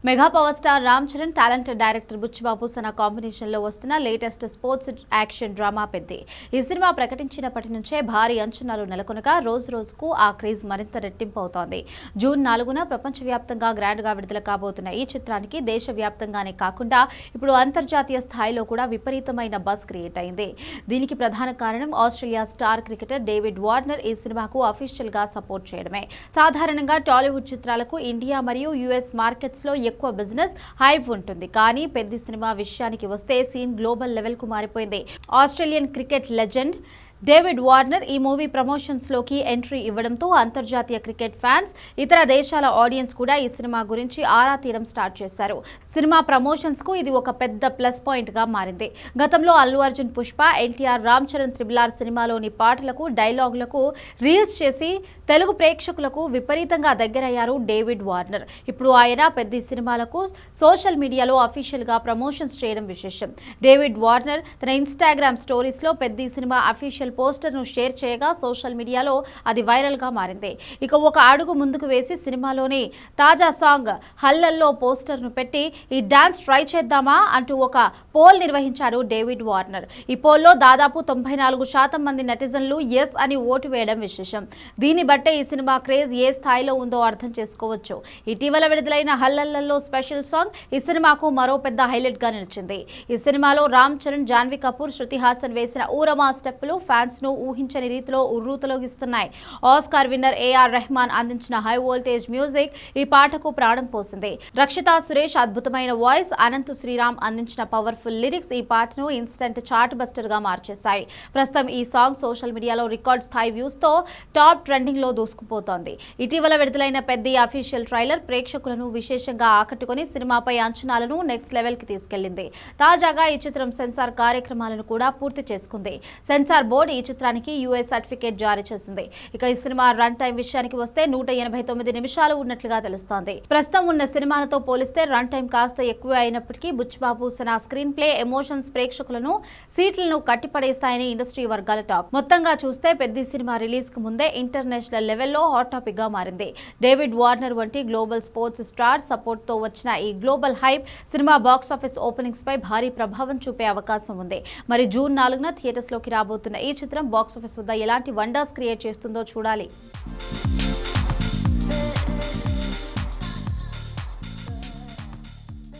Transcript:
Mega power star Ram Charan talented director Buchibabu Sana combination లో వస్తున్న latest sports action drama Peddi. ఈ సినిమా ప్రకటించినప్పటి నుంచే భారీ అంచనాలు నెలకొనగా రోజు రోజుకు ఆ క్రేజ్ మరింత రెట్టింపు అవుతోంది. జూన్ 4న ప్రపంచవ్యాప్తంగా గ్రాండ్ గా విడుదల కాబోతున్న ఈ చిత్రానికి దేశవ్యాప్తంగానే కాకుండా ఇప్పుడు అంతర్జాతీయ స్థాయిలో కూడా విపరీతమైన బజ్ క్రియేట్ అయింది. దీనికి ప్రధాన కారణం Australia star cricketer David Warner ఈ సినిమాకు అఫీషియల్ గా సపోర్ట్ చేయడమే. సాధారణంగా టాలీవుడ్ చిత్రాలకు ఇండియా మరియు యుఎస్ మార్కెట్స్ లో ఎక్కువ బిజినెస్ హైప్ ఉంటుంది. కానీ పెద్ద సినిమా విషయానికి వస్తే సీన్ గ్లోబల్ లెవెల్ కు మారిపోయింది. Australian cricket legend David Warner ఈ మూవీ ప్రమోషన్స్ లోకి ఎంట్రీ ఇవ్వడంతో అంతర్జాతీయ క్రికెట్ ఫ్యాన్స్, ఇతర దేశాల ఆడియన్స్ కూడా ఈ సినిమా గురించి ఆరా తీయడం స్టార్ట్ చేశారు. సినిమా ప్రమోషన్స్ కు ఇది ఒక పెద్ద ప్లస్ పాయింట్ గా మారింది. గతంలో అల్లు అర్జున్ పుష్ప, ఎన్టీఆర్ రామ్ చరణ్ త్రిబుల్ సినిమాలోని పాటలకు డైలాగులకు రీల్స్ చేసి తెలుగు ప్రేక్షకులకు విపరీతంగా దగ్గరయ్యారు డేవిడ్ వార్నర్. ఇప్పుడు ఆయన పెద్ద సినిమాలకు సోషల్ మీడియాలో అఫీషియల్ గా ప్రమోషన్స్ చేయడం విశేషం. డేవిడ్ వార్నర్ తన ఇన్స్టాగ్రామ్ స్టోరీస్ లో పెద్ద సినిమా అఫీషియల్ పోస్టర్ ను షేర్ చేయగా సోషల్ మీడియాలో అది వైరల్ గా మారింది. ఇక ఒక అడుగు ముందుకు వేసి సినిమాలోని తాజా సాంగ్ హల్లల్లో పోస్టర్ ను పెట్టి ఈ డాన్స్ ట్రై చేద్దామా అంటూ ఒక పోల్ నిర్వహించాడు డేవిడ్ వార్నర్. ఈ పోల్లో దాదాపు 94% మంది నెటిజన్లు ఎస్ అని ఓటు వేయడం విశేషం. దీన్ని బట్టే ఈ సినిమా క్రేజ్ ఏ స్థాయిలో ఉందో అర్థం చేసుకోవచ్చు. ఇటీవల విడుదలైన హల్లల్లో స్పెషల్ సాంగ్ ఈ సినిమాకు మరో పెద్ద హైలైట్ గా నిలిచింది. ఈ సినిమాలో రామ్ చరణ్, జాన్వీ కపూర్, శృతి హాసన్ వేసిన ఊరమా స్టెప్పులు ఫ్యాన్స్ ను ఊహించని రీతిలో ఉర్రూతలోగిస్తున్నాయి. ఆస్కార్ విన్నర్ ఏఆర్ రెహమాన్ అందించిన హై వోల్టేజ్ మ్యూజిక్ ఈ పాటకు ప్రాణం పోసింది. రక్షితా సురేష్ అద్భుతమైన వాయిస్, అనంత్ శ్రీరామ్ అందించిన పవర్ఫుల్ లిరిక్స్ ఈ పాటను ఇన్స్టెంట్ చార్ట్ బస్టర్ గా మార్చేశాయి. ప్రస్తుతం ఈ సాంగ్ సోషల్ మీడియాలో రికార్డ్ స్థాయి వ్యూస్ తో టాప్ ట్రెండింగ్ లో దూసుకుపోతోంది. ఇటీవల విడుదలైన పెద్ద అఫీషియల్ ట్రైలర్ ప్రేక్షకులను విశేషంగా ఆకట్టుకుని సినిమాపై అంచనాలను నెక్స్ట్ లెవెల్ కి తీసుకెళ్లింది. తాజాగా ఈ చిత్రం సెన్సార్ కార్యక్రమాలను కూడా పూర్తి చేసుకుంది. సెన్సార్ బోర్డు ఈ చిత్రానికి యుఎస్ సర్టిఫికేట్ జారీ చేసింది. ఇక ఈ సినిమా రన్ టైం విషయానికి వస్తే 189 నిమిషాలు ఉన్నట్లుగా తెలుస్తోంది. ప్రస్తుతం ఉన్న సినిమాలతో పోలిస్తే రన్ టైం కాస్త ఎక్కువ అయినప్పటికీ బుచ్చిబాబు సన స్క్రీన్ ప్లే, ఎమోషన్స్ ప్రేక్షకులను సీట్లను కట్టిపడేస్తాయని ఇండస్ట్రీ వర్గాల టాక్. మొత్తంగా చూస్తే పెద్ద సినిమా రిలీజ్ కు ముందే ఇంటర్నేషనల్ లెవెల్లో హాట్ టాపిక్ గా మారింది. డేవిడ్ వార్నర్ వంటి గ్లోబల్ స్పోర్ట్స్ స్టార్ సపోర్ట్ తో వచ్చిన ఈ గ్లోబల్ హైప్ సినిమా బాక్సాఫీస్ ఓపెనింగ్స్ పై భారీ ప్రభావం చూపే అవకాశం ఉంది. మరి జూన్ 4న థియేటర్స్ లోకి రాబోతున్న ఈ చిత్రం బాక్సాఫీస్ వద్ద ఎలాంటి వండర్స్ క్రియేట్ చేస్తుందో చూడాలి.